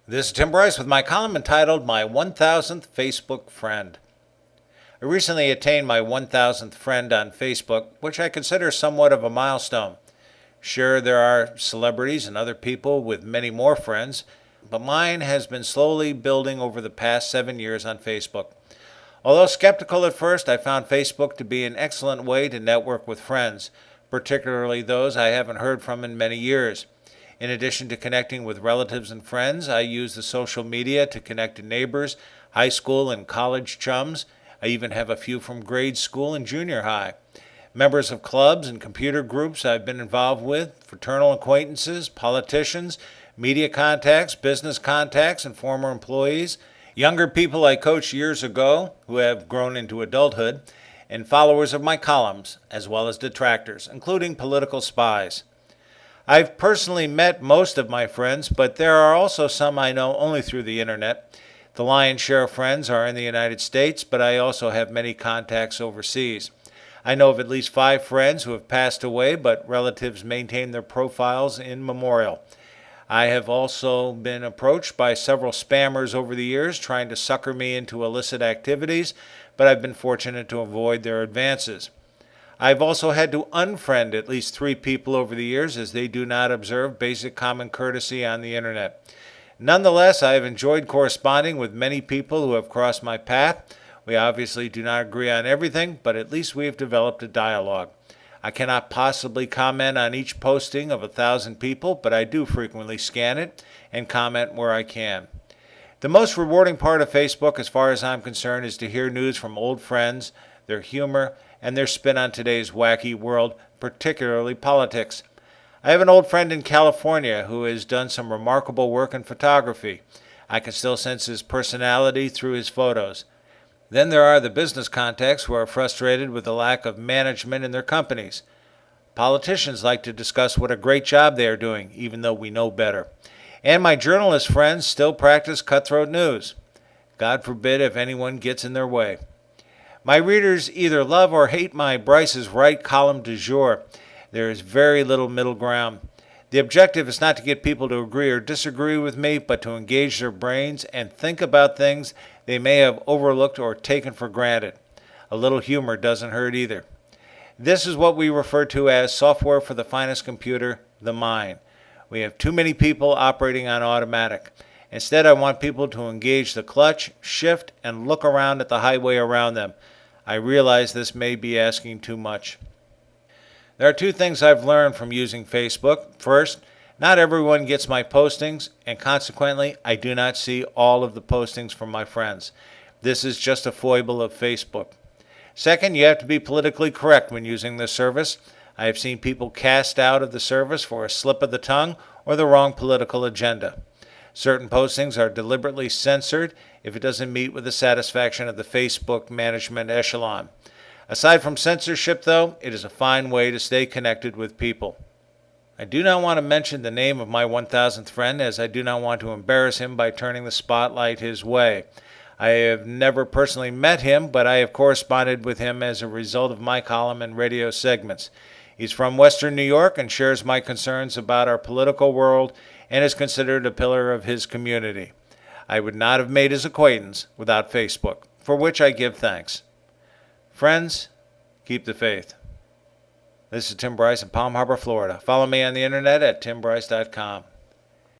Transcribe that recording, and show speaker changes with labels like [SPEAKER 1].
[SPEAKER 1] This is Tim Bryce with my column entitled My 1000th Facebook Friend. I recently attained my 1000th friend on Facebook, which I consider somewhat of a milestone. Sure, there are celebrities and other people with many more friends, but mine has been slowly building over the past 7 years on Facebook. Although skeptical at first, I found Facebook to be an excellent way to network with friends, particularly those I haven't heard from in many years. In addition to connecting with relatives and friends, I use the social media to connect to neighbors, high school and college chums. I even have a few from grade school and junior high. Members of clubs and computer groups I've been involved with, fraternal acquaintances, politicians, media contacts, business contacts, and former employees, younger people I coached years ago who have grown into adulthood, and followers of my columns, as well as detractors, including political spies. I've personally met most of my friends, but there are also some I know only through the internet. The lion's share of friends are in the United States, but I also have many contacts overseas. I know of at least 5 friends who have passed away, but relatives maintain their profiles in memorial. I have also been approached by several spammers over the years trying to sucker me into illicit activities, but I've been fortunate to avoid their advances. I've also had to unfriend at least 3 people over the years as they do not observe basic common courtesy on the internet. Nonetheless, I have enjoyed corresponding with many people who have crossed my path. We obviously do not agree on everything, but at least we have developed a dialogue. I cannot possibly comment on each posting of 1,000 people, but I do frequently scan it and comment where I can. The most rewarding part of Facebook, as far as I'm concerned, is to hear news from old friends, their humor, and their spin on today's wacky world, particularly politics. I have an old friend in California who has done some remarkable work in photography. I can still sense his personality through his photos. Then there are the business contacts who are frustrated with the lack of management in their companies. Politicians like to discuss what a great job they are doing, even though we know better. And my journalist friends still practice cutthroat news. God forbid if anyone gets in their way. My readers either love or hate my Bryce is Right column du jour. There is very little middle ground. The objective is not to get people to agree or disagree with me, but to engage their brains and think about things they may have overlooked or taken for granted. A little humor doesn't hurt either. This is what we refer to as software for the finest computer, the mind. We have too many people operating on automatic. Instead, I want people to engage the clutch, shift, and look around at the highway around them. I realize this may be asking too much. There are 2 things I've learned from using Facebook. First, not everyone gets my postings, and consequently, I do not see all of the postings from my friends. This is just a foible of Facebook. Second, you have to be politically correct when using this service. I have seen people cast out of the service for a slip of the tongue or the wrong political agenda. Certain postings are deliberately censored if it doesn't meet with the satisfaction of the Facebook management echelon. Aside from censorship, though, it is a fine way to stay connected with people. I do not want to mention the name of my 1000th friend, as I do not want to embarrass him by turning the spotlight his way. I have never personally met him, but I have corresponded with him as a result of my column and radio segments. He's from Western New York and shares my concerns about our political world and is considered a pillar of his community. I would not have made his acquaintance without Facebook, for which I give thanks. Friends, keep the faith. This is Tim Bryce in Palm Harbor, Florida. Follow me on the internet at timbryce.com.